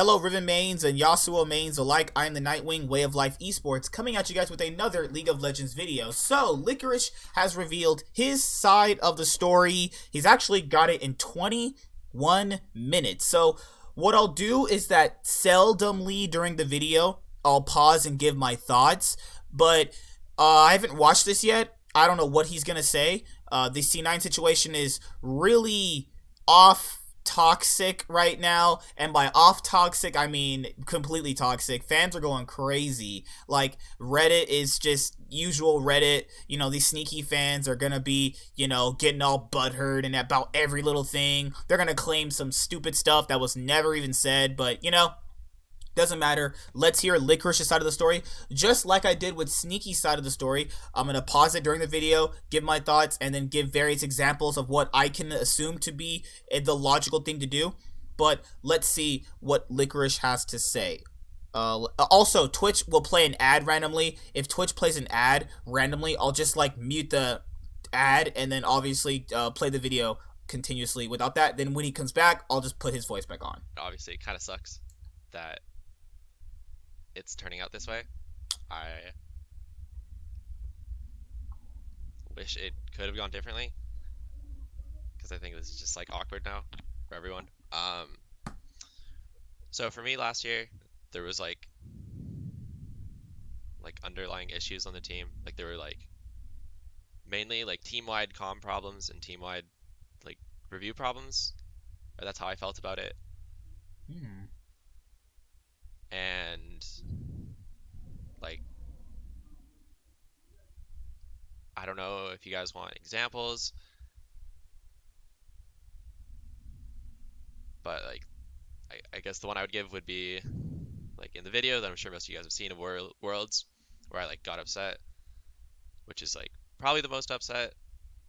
Hello, Riven mains and Yasuo mains alike. I am the Nightwing Way of Life Esports coming at you guys with another League of Legends video. So, Licorice has revealed his side of the story. He's actually got it in 21 minutes. So, what I'll do is that seldomly during the video, I'll pause and give my thoughts. But I haven't watched this yet. I don't know what he's going to say. The C9 situation is really off toxic right now, and by off toxic I mean completely toxic. Fans are going crazy. Like, Reddit is just usual Reddit. You know, these sneaky fans are gonna be, you know, getting all butthurt and about every little thing. They're gonna claim some stupid stuff that was never even said, but you know, doesn't matter. Let's hear Licorice's side of the story. Just like I did with Sneaky's side of the story, I'm going to pause it during the video, give my thoughts, and then give various examples of what I can assume to be the logical thing to do. But let's see what Licorice has to say. Also, Twitch will play an ad randomly. If Twitch plays an ad randomly, I'll just like mute the ad and then obviously play the video continuously without that. Then when he comes back, I'll just put his voice back on. Obviously, it kind of sucks that it's turning out this way. I wish it could have gone differently, because I think this is just like awkward now for everyone. So for me last year, there was like underlying issues on the team. Like, there were like mainly like team-wide comm problems and team-wide like review problems. Or that's how I felt about it. And like, I don't know if you guys want examples, but like I guess the one I would give would be like in the video that I'm sure most of you guys have seen of Worlds, where I like got upset, which is like probably the most upset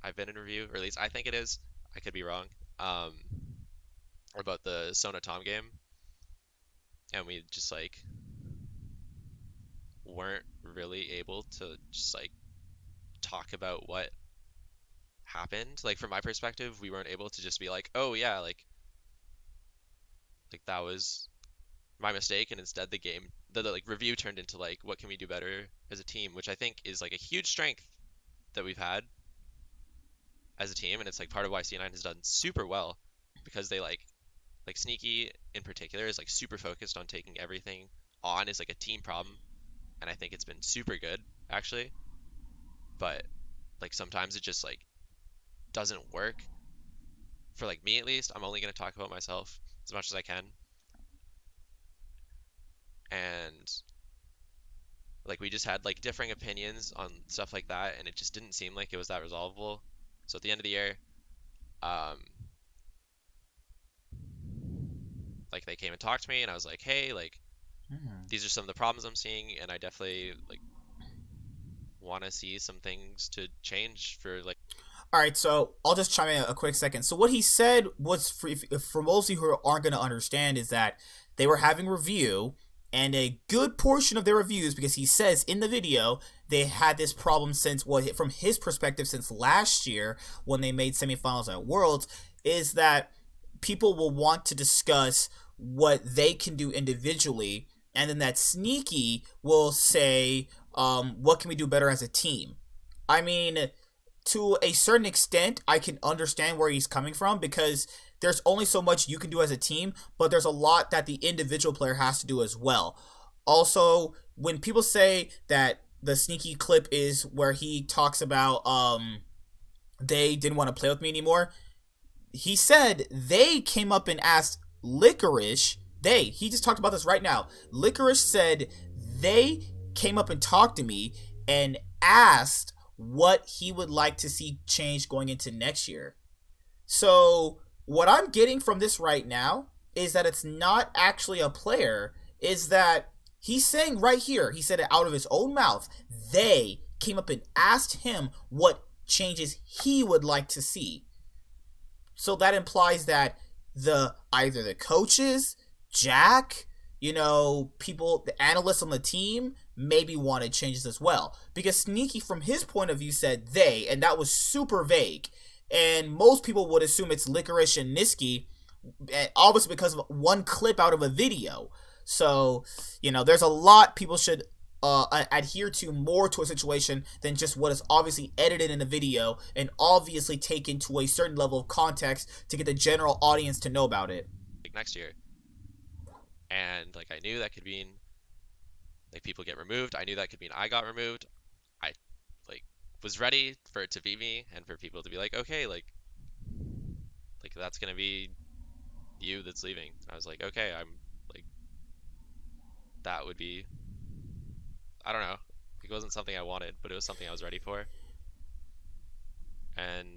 I've been in review, or at least I think it is. I could be wrong. About the Sona Tom game, and we just like weren't really able to just like talk about what happened. Like, from my perspective, we weren't able to just be like, oh yeah, like that was my mistake, and instead the like review turned into like, what can we do better as a team, which I think is like a huge strength that we've had as a team. And it's like part of why C9 has done super well, because they like Sneaky in particular is like super focused on taking everything on as like a team problem, and I think it's been super good actually. But like sometimes it just like doesn't work. For like me at least, I'm only gonna talk about myself as much as I can, and like we just had like differing opinions on stuff like that, and it just didn't seem like it was that resolvable. So at the end of the year, like they came and talked to me, and I was like, hey, like these are some of the problems I'm seeing, and I definitely like want to see some things to change for like. All right, so I'll just chime in a quick second. So what he said was, for most of you who aren't going to understand, is that they were having review, and a good portion of their reviews, because he says in the video, they had this problem since, well, from his perspective, since last year when they made semifinals at Worlds, is that people will want to discuss what they can do individually, and then that Sneaky will say, what can we do better as a team? I mean, to a certain extent, I can understand where he's coming from, because there's only so much you can do as a team, but there's a lot that the individual player has to do as well. Also, when people say that the Sneaky clip is where he talks about they didn't want to play with me anymore, he said they came up and asked Licorice. He just talked about this right now. Licorice said they came up and talked to me and asked what he would like to see change going into next year. So what I'm getting from this right now is that it's not actually a player, is that he's saying right here, he said it out of his own mouth, they came up and asked him what changes he would like to see. So that implies that either the coaches, Jack, you know, people, the analysts on the team, maybe wanted changes as well. Because Sneaky, from his point of view, said they, and that was super vague. And most people would assume it's Licorice and Niski, obviously because of one clip out of a video. So, there's a lot people should adhere to more to a situation than just what is obviously edited in a video and obviously taken to a certain level of context to get the general audience to know about it. Like next year, and like I knew that could mean like people get removed. I knew that could mean I got removed. I like was ready for it to be me and for people to be like, okay, like that's gonna be you that's leaving. I was like, okay, I'm like that would be I don't know. It wasn't something I wanted, but it was something I was ready for. And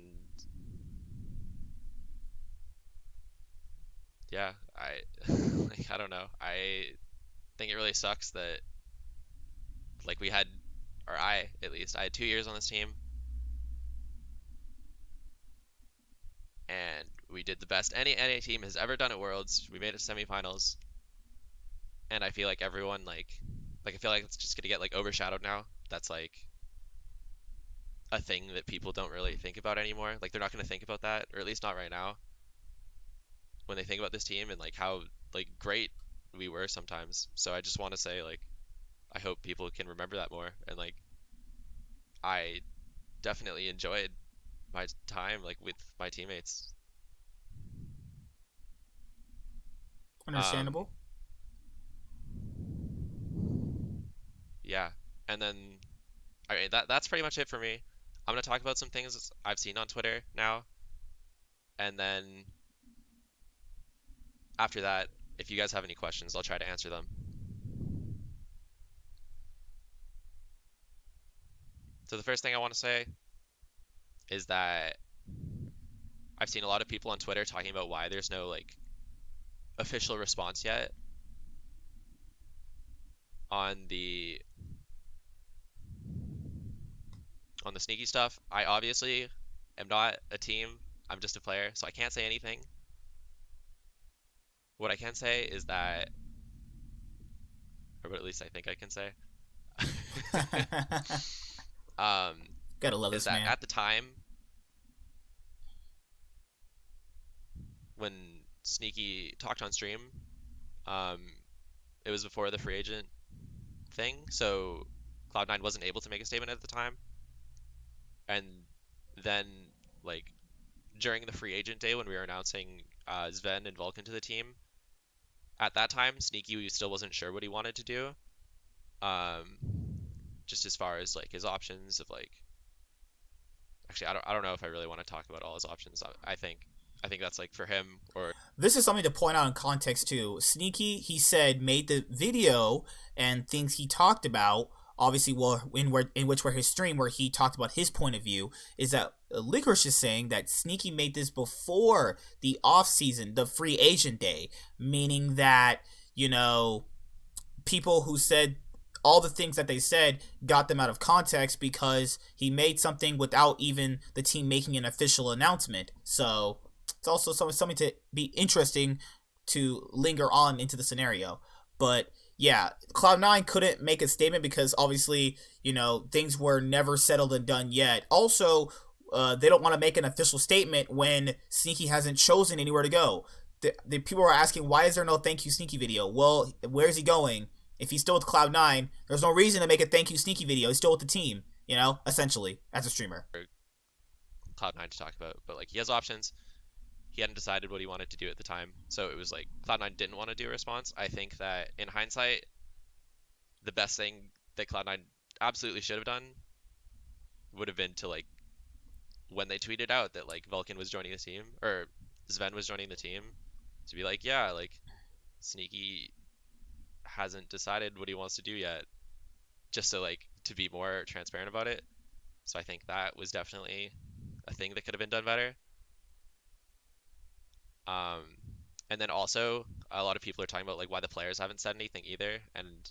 yeah, I like I don't know. I think it really sucks that like we had or I at least I had 2 years on this team and we did the best any NA team has ever done at Worlds. We made it to semifinals, and I feel like everyone like I feel like it's just gonna get like overshadowed now. That's like a thing that people don't really think about anymore. Like they're not gonna think about that, or at least not right now, when they think about this team and like how like great we were sometimes. So I just want to say like I hope people can remember that more, and like I definitely enjoyed my time like with my teammates. Um, Understandable. yeah, and then I mean that's pretty much it for me. I'm gonna talk about some things I've seen on Twitter now, and then after that, if you guys have any questions, I'll try to answer them. So the first thing I want to say is that I've seen a lot of people on Twitter talking about why there's no like official response yet on the sneaky stuff. I obviously am not a team. I'm just a player, so I can't say anything. What I can say is that, or what at least I think I can say, um, Gotta love is this that man. at the time when Sneaky talked on stream, um, it was before the free agent thing, so Cloud9 wasn't able to make a statement at the time. And then, like, during the free agent day when we were announcing Zven and Vulcan to the team, at that time, Sneaky still wasn't sure what he wanted to do. Um, just as far as like his options of like, actually, I don't know if I really want to talk about all his options. I think that's like for him or This is something to point out in context too. Sneaky, he said, made the video and things he talked about. Obviously, well, in which were his stream where he talked about his point of view, is that Licorice is saying that Sneaky made this before the off season, the free agent day, meaning that people who said all the things that they said got them out of context because he made something without even the team making an official announcement. So it's also something to be interesting to linger on into the scenario. But yeah, Cloud9 couldn't make a statement because obviously, things were never settled and done yet. Also, they don't want to make an official statement when Sneaky hasn't chosen anywhere to go. The people are asking, why is there no thank you Sneaky video? Well, where's he going? If he's still with Cloud9, there's no reason to make a thank you Sneaky video. He's still with the team, essentially, as a streamer. Cloud9 to talk about. But like he has options. He hadn't decided what he wanted to do at the time, so it was like Cloud9 didn't want to do a response. I think that in hindsight, the best thing that Cloud9 absolutely should have done would have been to like when they tweeted out that like Vulcan was joining the team or Zven was joining the team, to be like, yeah, like Sneaky hasn't decided what he wants to do yet, just so like to be more transparent about it. So I think that was definitely a thing that could have been done better. Um, and then also a lot of people are talking about like why the players haven't said anything either. And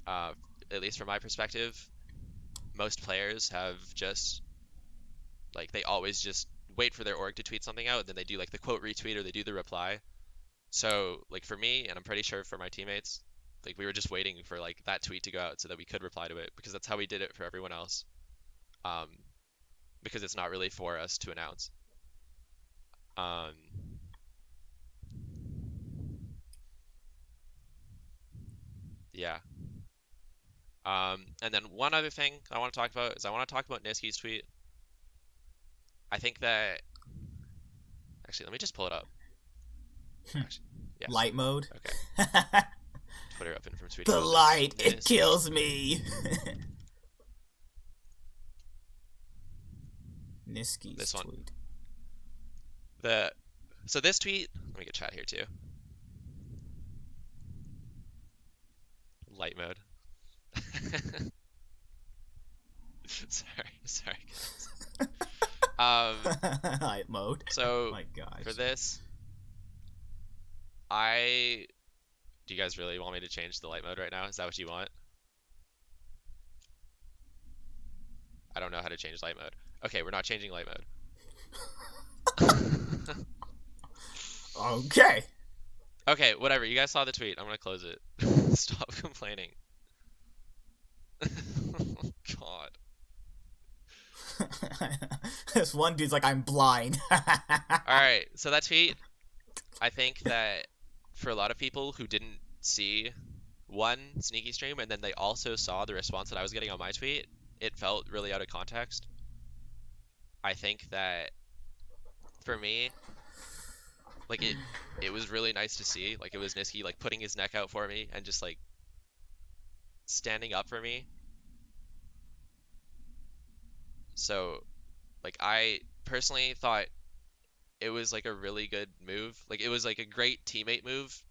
uh, at least from my perspective, most players have just like they always just wait for their org to tweet something out, and then they do like the quote retweet or they do the reply. So like for me, and I'm pretty sure for my teammates, like we were just waiting for like that tweet to go out so that we could reply to it because that's how we did it for everyone else. Um, because it's not really for us to announce. Um, Yeah. And then one other thing I want to talk about is I want to talk about Niski's tweet. I think that actually, let me just pull it up. Actually, yes. Light mode. Okay. Twitter open from Sweet The Home. light, it kills me. Niski's This one. tweet. So this tweet, let me get chat here too. Light mode. Sorry guys. Light mode. So Oh my gosh. for this, do you guys really want me to change the light mode right now? Is that what you want? I don't know how to change light mode. Okay, we're not changing light mode. Okay. Okay, whatever. You guys saw the tweet. I'm gonna close it. Stop complaining. God. This one dude's like, I'm blind. Alright, so that tweet, I think that for a lot of people who didn't see one Sneaky stream and then they also saw the response that I was getting on my tweet, it felt really out of context. I think that for me, like it was really nice to see. Like it was Niski like putting his neck out for me and just like standing up for me. So like I personally thought it was like a really good move. Like it was like a great teammate move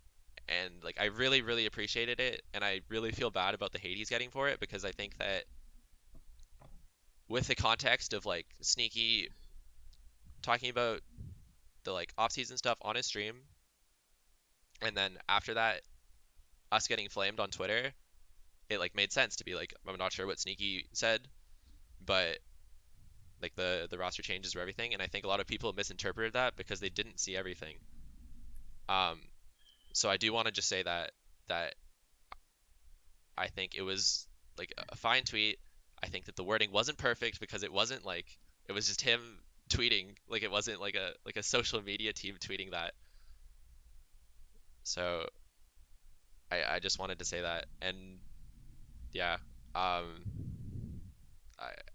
and like I really, really appreciated it and I really feel bad about the hate he's getting for it because I think that with the context of like Sneaky talking about the like off-season stuff on his stream and then after that us getting flamed on Twitter, it like made sense to be like I'm not sure what Sneaky said, but like the roster changes or everything, and I think a lot of people misinterpreted that because they didn't see everything. So I do want to just say that I think it was like a fine tweet. I think that the wording wasn't perfect because it wasn't like it was just him tweeting, like it wasn't like a social media team tweeting that. So I just wanted to say that, and yeah,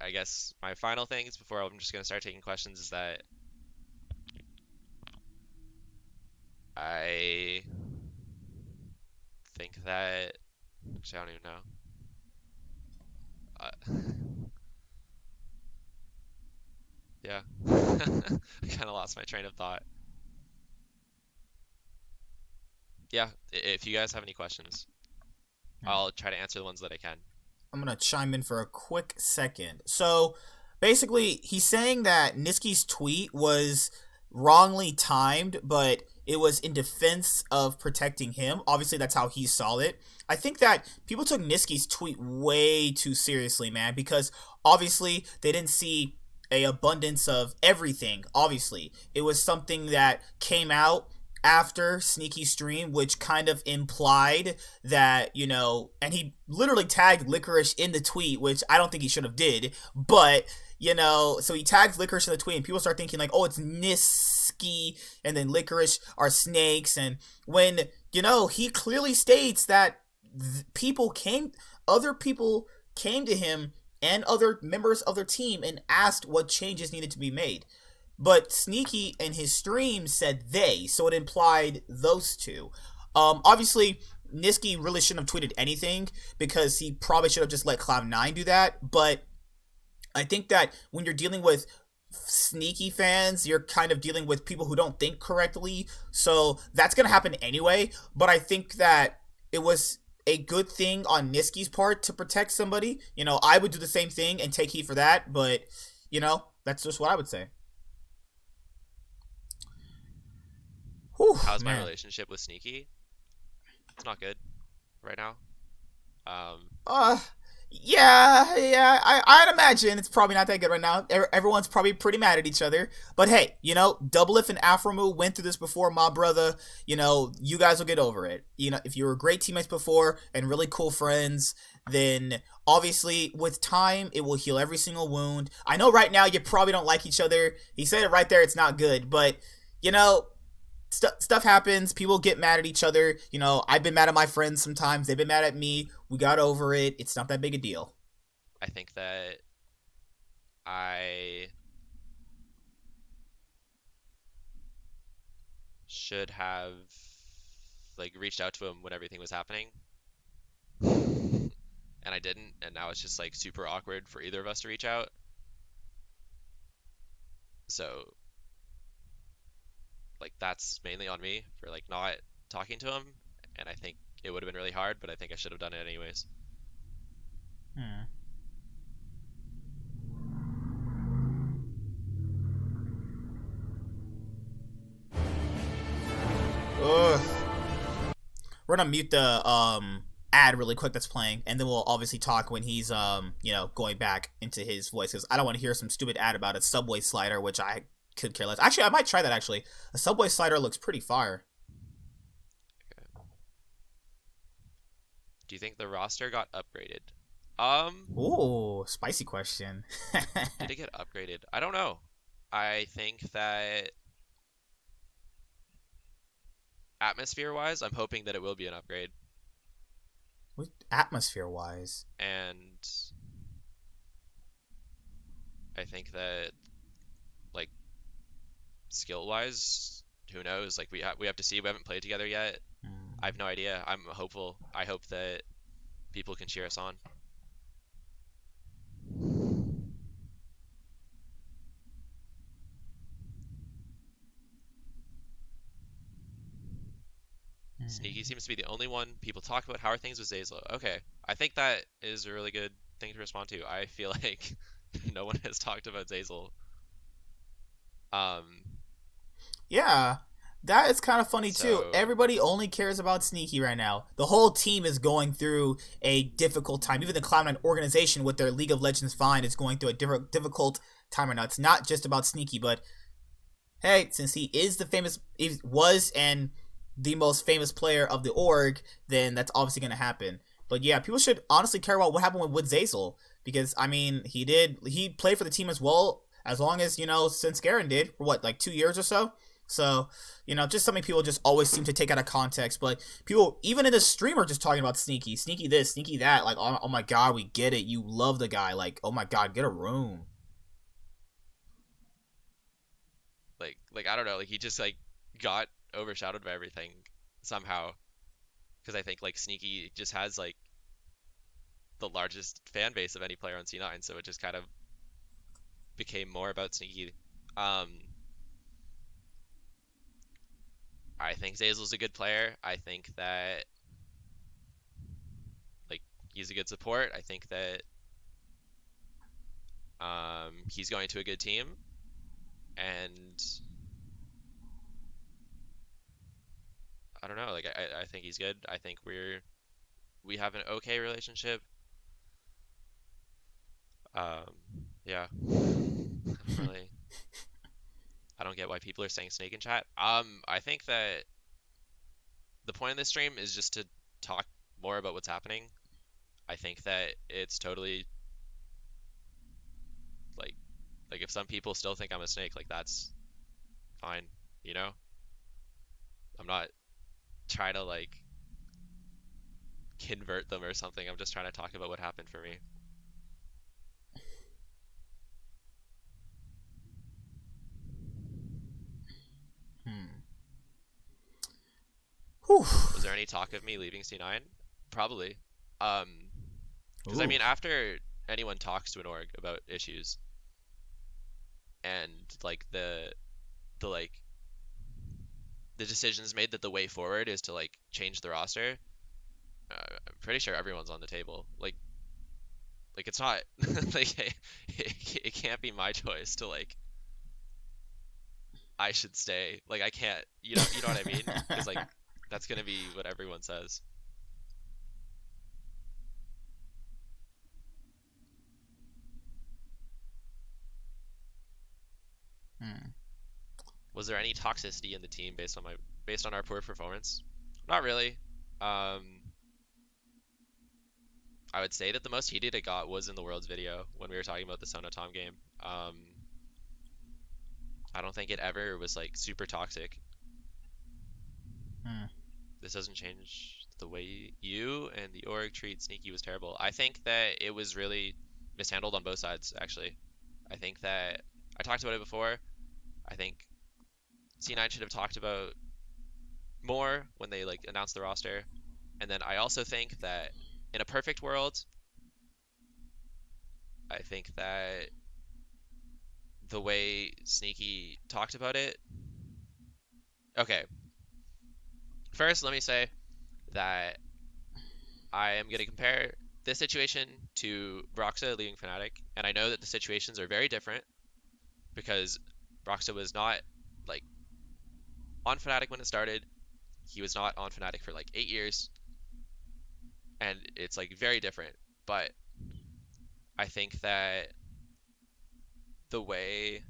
I guess my final things before I'm just gonna start taking questions is that I think that actually I don't even know. Yeah, I kind of lost my train of thought. Yeah, if you guys have any questions, I'll try to answer the ones that I can. I'm gonna chime in for a quick second. So basically, he's saying that Niski's tweet was wrongly timed, but it was in defense of protecting him. Obviously, that's how he saw it. I think that people took Niski's tweet way too seriously, man, because obviously they didn't see a abundance of everything. Obviously, it was something that came out after Sneaky stream, which kind of implied that, you know, and he literally tagged Licorice in the tweet, which I don't think he should have did, but, you know, so he tags Licorice in the tweet and people start thinking like, oh, it's Niski and then Licorice are snakes, and when, you know, he clearly states that other people came to him and other members of their team and asked what changes needed to be made. But Sneaky in his stream said they, so it implied those two. Obviously, Niski really shouldn't have tweeted anything because he probably should have just let Cloud9 do that. But I think that when you're dealing with Sneaky fans, you're kind of dealing with people who don't think correctly. So that's going to happen anyway. But I think that it was a good thing on Niski's part to protect somebody. You know, I would do the same thing and take heat for that. But, you know, that's just what I would say. Whew, How's man. my relationship with Sneaky? It's not good right now. Yeah, I'd imagine it's probably not that good right now. Everyone's probably pretty mad at each other. But hey, you know, Doublelift and Afromu went through this before, my brother. You know, you guys will get over it. You know, if you were great teammates before and really cool friends, then obviously with time, it will heal every single wound. I know right now you probably don't like each other. He said it right there, it's not good. But, you know, stuff happens. People get mad at each other. You know, I've been mad at my friends sometimes. They've been mad at me. We got over it. It's not that big a deal. I think that I should have like reached out to him when everything was happening, and I didn't, and now it's just like super awkward for either of us to reach out. So like that's mainly on me for like not talking to him, and I think it would have been really hard, but I think I should have done it anyways. Hmm. Ugh. We're gonna mute the ad really quick that's playing, and then we'll obviously talk when he's going back into his voice because I don't want to hear some stupid ad about a Subway slider, which I could care less. Actually, I might try that. Actually, a Subway slider looks pretty fire. Okay. Do you think the roster got upgraded? Um, Ooh, spicy question. did it get upgraded? I don't know. I think that atmosphere-wise, I'm hoping that it will be an upgrade. Atmosphere wise. And I think that like skill-wise, who knows? Like we have to see. We haven't played together yet. I have no idea. I'm hopeful. I hope that people can cheer us on. Sneaky seems to be the only one people talk about. How are things with Zazlo? Okay, I think that is a really good thing to respond to. I feel like no one has talked about Zazel. Um, Yeah, that is kind of funny too. so Everybody only cares about Sneaky right now. The whole team is going through a difficult time. Even the Cloud9 organization with their League of Legends find is going through a difficult time right now. It's not just about Sneaky, but hey, since he is he was and the most famous player of the org, then that's obviously going to happen. But yeah, people should honestly care about what happened with Zazel because I mean, he played for the team as well as long as since Garen did for what, like 2 years or so. So just something people just always seem to take out of context. But people, even in the stream, are just talking about Sneaky, Sneaky this, Sneaky that. Like, oh my god, we get it. You love the guy. Like, oh my god, get a room. like I don't know. Like he just like got overshadowed by everything somehow. Because I think like Sneaky just has like the largest fan base of any player on C9, so it just kind of became more about Sneaky. Um, I think Zazel's a good player. I think that like he's a good support. I think that he's going to a good team, and I don't know. Like I think he's good. I think we have an okay relationship. Um, yeah. I don't really. I don't get why people are saying snake in chat. I think that the point of this stream is just to talk more about what's happening. I think that it's totally like if some people still think I'm a snake, like that's fine, you know? I'm not trying to like convert them or something. I'm just trying to talk about what happened for me. Hmm. Whew. Was there any talk of me leaving C9? Probably. Because I Ooh. mean, after anyone talks to an org about issues and like the the decisions made that the way forward is to like change the roster, I'm pretty sure everyone's on the table. Like it's not like it can't be my choice to like I should stay. Like I can't, you know what I mean? Because like that's gonna be what everyone says. Hmm. Was there any toxicity in the team based on our poor performance? Not really. Um, I would say that the most heated it got was in the Worlds video when we were talking about the Sona Tom game. I don't think it ever was like super toxic. this doesn't change the way you and the org treat Sneaky was terrible. I think that it was really mishandled on both sides, actually. I think that I talked about it before. I think C9 should have talked about more when they like announced the roster. And then I also think that in a perfect world, I think that the way Sneaky talked about it. Okay, first let me say that I am going to compare this situation to Broxa leaving Fnatic, and I know that the situations are very different because Broxa was not like on Fnatic when it started. He was not on Fnatic for like 8 years, and it's like very different. But I think that the way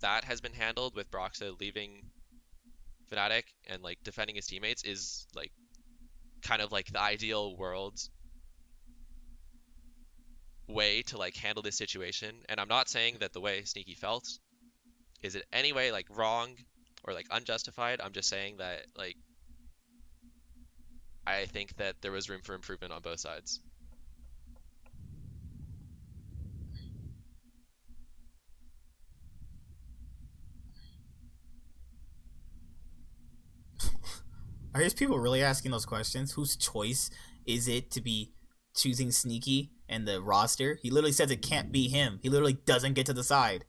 that has been handled with Broxa leaving Fnatic and like defending his teammates is like kind of like the ideal world way to like handle this situation. And I'm not saying that the way Sneaky felt is it any way like wrong or like unjustified. I'm just saying that like I think that there was room for improvement on both sides. Are these people really asking those questions? Whose choice is it to be choosing Sneaky and the roster? He literally says it can't be him. He literally doesn't get to decide.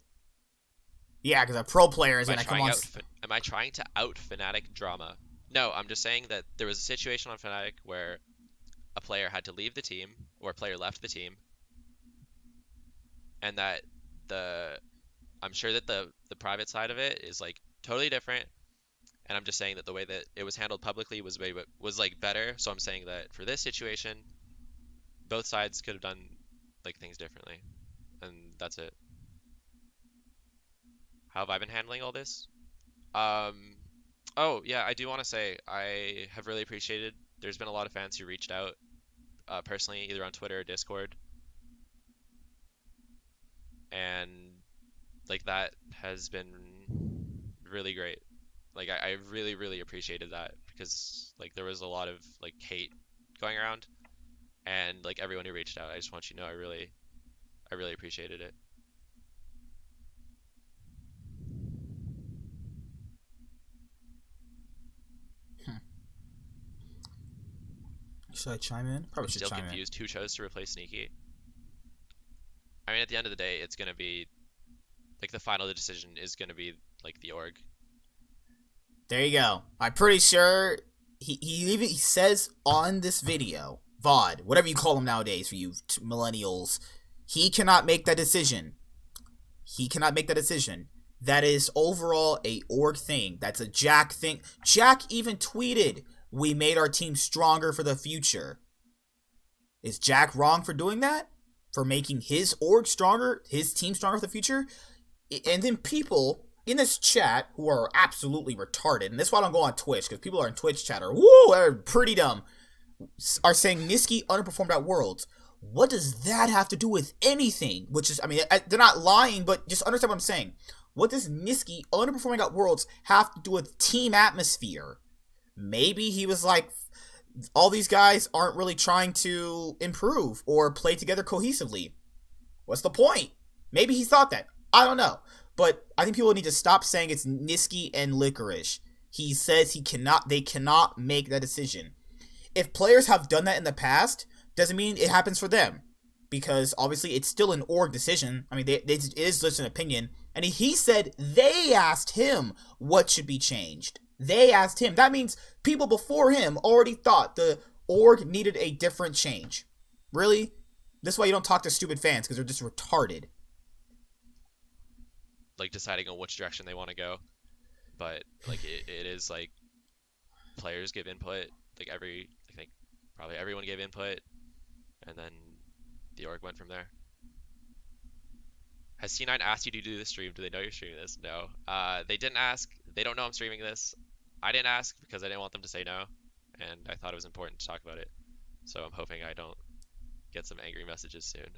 Yeah, because a pro player is Am I gonna come trying on. out am I trying to out Fnatic drama? No, I'm just saying that there was a situation on Fnatic where a player had to leave the team or a player left the team and that the I'm sure that the private side of it is like totally different. And I'm just saying that the way that it was handled publicly was like better. So I'm saying that for this situation, both sides could have done like things differently, and that's it. How have I been handling all this? Um, oh yeah, I do want to say I have really appreciated. There's been a lot of fans who reached out personally, either on Twitter or Discord, and like that has been really great. Like I really really appreciated that because like there was a lot of like hate going around, and like everyone who reached out, I just want you to know I really appreciated it. Should I chime in? I'm Probably should still chime in. confused who chose to replace Sneaky. I mean, at the end of the day, it's gonna be like the final decision is gonna be like the org. There you go. I'm pretty sure he says on this video, VOD, whatever you call them nowadays for you millennials, he cannot make that decision. He cannot make that decision. That is overall a org thing. That's a Jack thing. Jack even tweeted, "We made our team stronger for the future." Is Jack wrong for doing that? For making his org stronger, his team stronger for the future? And then people in this chat who are absolutely retarded, and this is why I don't go on Twitch, because people are in Twitch chat are woo, they're pretty dumb, are saying Niski underperformed at Worlds. What does that have to do with anything? Which is, I mean, they're not lying, but just understand what I'm saying. What does Niski underperforming at Worlds have to do with team atmosphere? Maybe he was like, all these guys aren't really trying to improve or play together cohesively. What's the point? Maybe he thought that. I don't know. But I think people need to stop saying it's Niski and Licorice. He says they cannot make that decision. If players have done that in the past, doesn't mean it happens for them. Because obviously it's still an org decision. I mean, it is just an opinion. And he said they asked him what should be changed. They asked him. That means people before him already thought the org needed a different change. Really? This is why you don't talk to stupid fans, because they're just retarded. Like deciding on which direction they want to go. But like it is like players give input. Like I think probably everyone gave input, and then the org went from there. Has C9 asked you to do this stream? Do they know you're streaming this? No. They didn't ask. They don't know I'm streaming this. I didn't ask because I didn't want them to say no, and I thought it was important to talk about it. So I'm hoping I don't get some angry messages soon.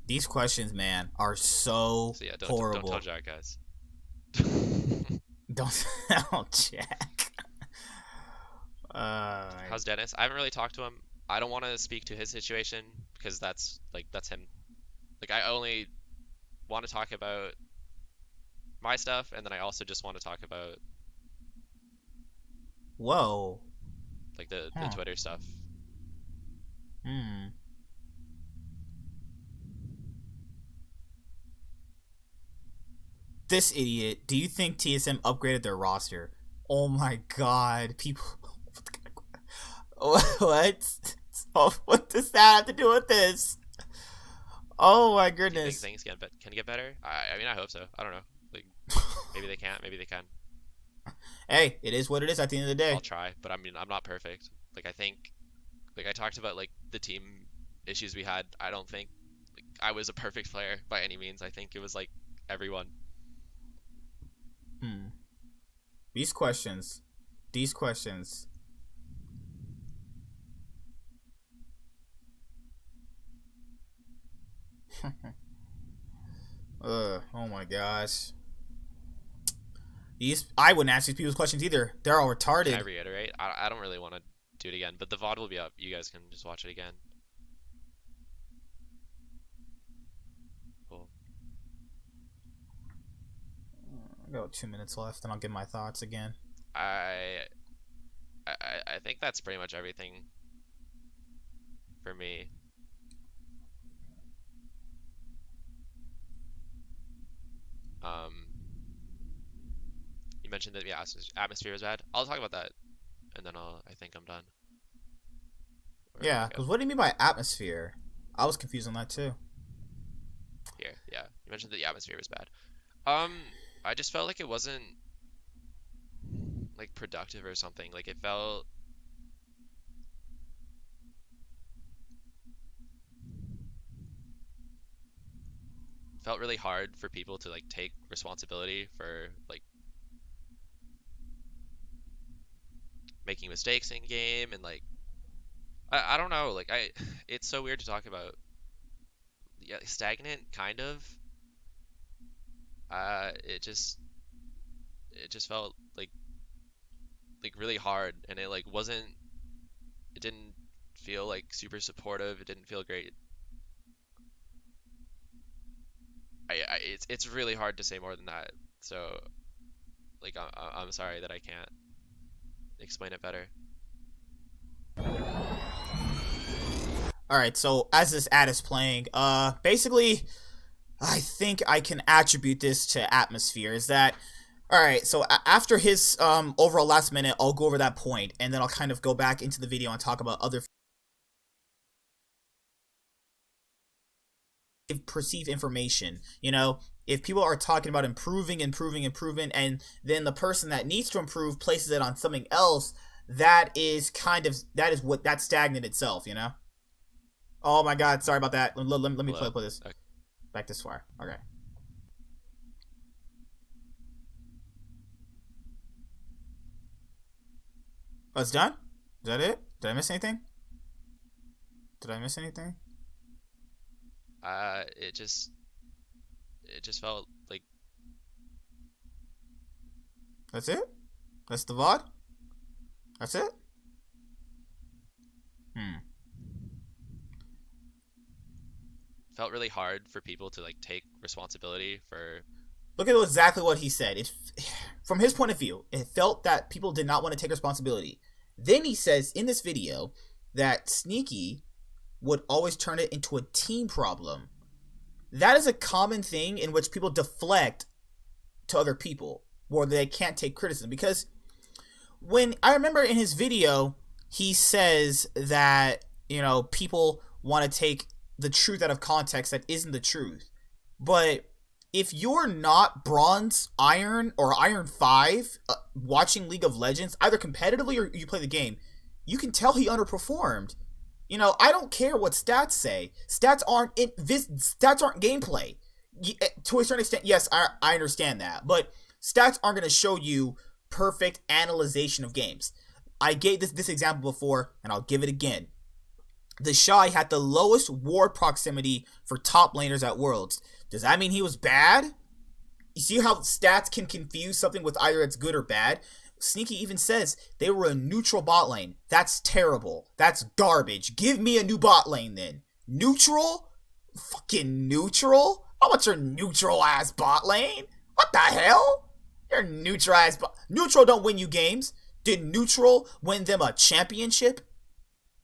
These questions, man, are so So yeah, don't tell horrible. Jack, guys. Don't tell Jack. Uh, How's Dennis? I haven't really talked to him. I don't want to speak to his situation because that's him. Like I only want to talk about my stuff, and then I also just want to talk about whoa. like the Huh. Twitter stuff. Hmm. This idiot. Do you think TSM upgraded their roster? Oh my god. People. What? Oh, what does that have to do with this? Oh my Do you think goodness. things can get better? I mean, I hope so. I don't know. Like maybe they can't. Maybe they can. Hey, it is what it is at the end of the I'll day. try, but I mean, I'm not perfect. Like I think, like I talked about, like the team issues we had. I don't think like I was a perfect player by any means. I think it was like everyone. Hmm. These questions. These questions. Oh my gosh. These I wouldn't ask these people's questions either. They're all Can I retarded. reiterate? I don't really want to do it again, but the VOD will be up. You guys can just watch it again. Cool. I got 2 minutes left, and I'll give my thoughts again. I I think that's pretty much everything for me. Um, you mentioned that yeah, atmosphere was bad. I'll talk about that, and then I think I'm done. Where did Yeah, it go? because what do you mean by atmosphere? I was confused on that too. Here, yeah. You mentioned that the atmosphere was bad. Um, I just felt like it wasn't like productive or something. Like it felt really hard for people to like take responsibility for like making mistakes in game and like I don't know. Like I, it's so weird to talk about. Yeah, stagnant kind of. It just felt like really hard, and it like wasn't. It didn't feel like super supportive. It didn't feel great. It's really hard to say more than that. So like I'm sorry that I can't explain it better. All right, so as this ad is playing, basically, I think I can attribute this to atmosphere. Is that all right? So after his overall last minute, I'll go over that point, and then I'll kind of go back into the video and talk about other perceive information. You know, if people are talking about improving, and then the person that needs to improve places it on something else, that is what that's stagnant itself. You know. Oh my God, sorry about that. Let me Hello. play this Okay. back this far. Okay. Oh, it's done. Is that it? Did I miss anything? Did I miss anything? It just felt like That's it. That's the VOD. That's it. Hmm. felt really hard for people to like take responsibility for. Look at exactly what he said. From his point of view, it felt that people did not want to take responsibility. Then he says in this video that Sneaky would always turn it into a team problem. That is a common thing in which people deflect to other people where they can't take criticism. Because when I remember in his video, he says that, people want to take the truth out of context that isn't the truth. But if you're not bronze, iron, or iron 5 watching League of Legends, either competitively or you play the game, you can tell he underperformed. I don't care what stats say. Stats aren't gameplay. To a certain extent, yes, I understand that, but stats aren't going to show you perfect analyzation of games. I gave this example before, and I'll give it again. the Shy had the lowest ward proximity for top laners at Worlds. Does that mean he was bad? You see how stats can confuse something with either it's good or bad? Sneaky even says they were a neutral bot lane. That's terrible. That's garbage. Give me a new bot lane then. Neutral? Fucking neutral? I want your neutral ass bot lane. What the hell? Your neutral ass bot. Neutral don't win you games. Did neutral win them a championship?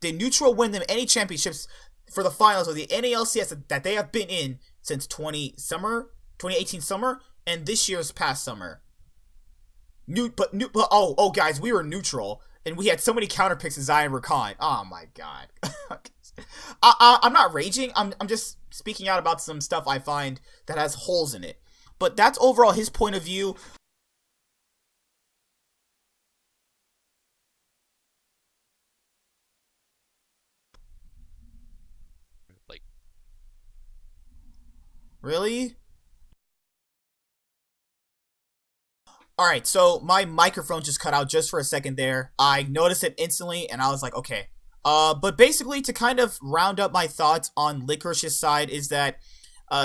Did neutral win them any championships for the finals of the NALCS that they have been in since 2018 summer and this year's past summer? Guys, we were neutral and we had so many counter picks in Zion Rakan. Oh my god. I'm not raging. I'm just speaking out about some stuff I find that has holes in it. But that's overall his point of view. Like, Really? Alright, so my microphone just cut out just for a second there. I noticed it instantly and I was like, okay. But basically to kind of round up my thoughts on Licorice's side is that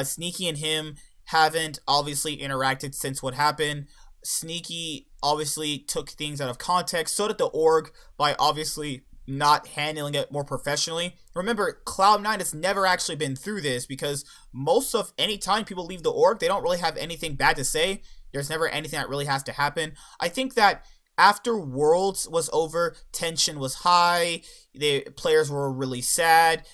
Sneaky and him haven't obviously interacted since what happened. Sneaky obviously took things out of context. So did the org by obviously not handling it more professionally. Remember, Cloud9 has never actually been through this because most of any time people leave the org, they don't really have anything bad to say. There's never anything that really has to happen. I think that after Worlds was over, tension was high. The players were really sad.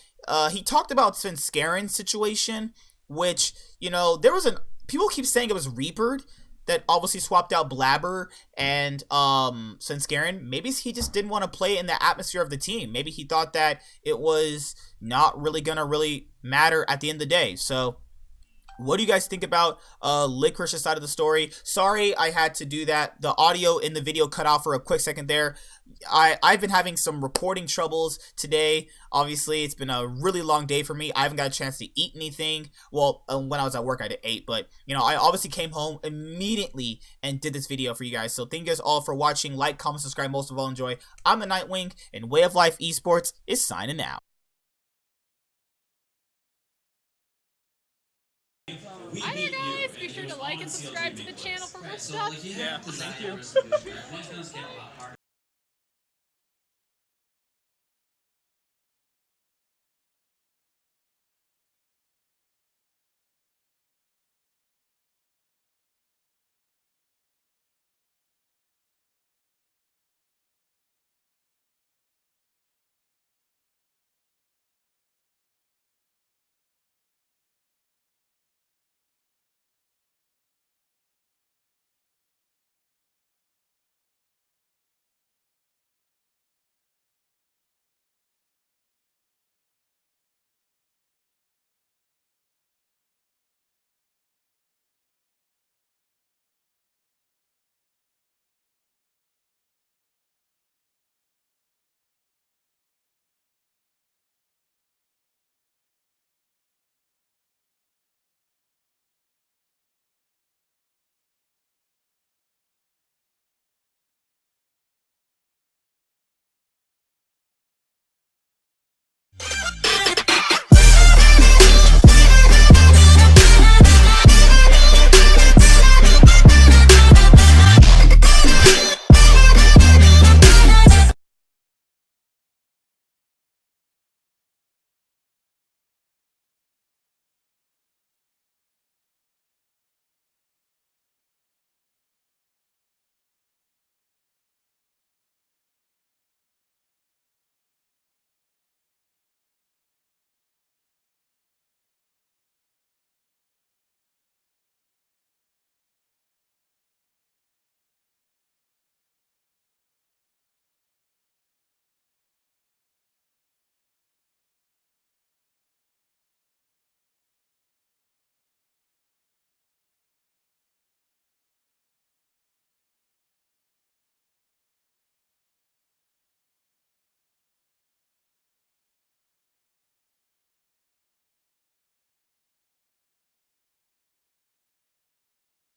He talked about Svenskaren's situation, which, you know, there was people keep saying it was Reapered that obviously swapped out Blabber and Svenskeren. Maybe he just didn't want to play in the atmosphere of the team. Maybe he thought that it was not really gonna matter at the end of the day. So what do you guys think about Licorice's side of the story? Sorry I had to do that. The audio in the video cut off for a quick second there. I've been having some recording troubles today. Obviously, it's been a really long day for me. I haven't got a chance to eat anything. Well, when I was at work, I ate. But, you know, I obviously came home immediately and did this video for you guys. So thank you guys all for watching. Like, comment, subscribe. Most of all, enjoy. I'm the Nightwing, and Way of Life Esports is signing out. Hi there, guys! Be sure to like and subscribe to the channel for more stuff. Yeah, thank you.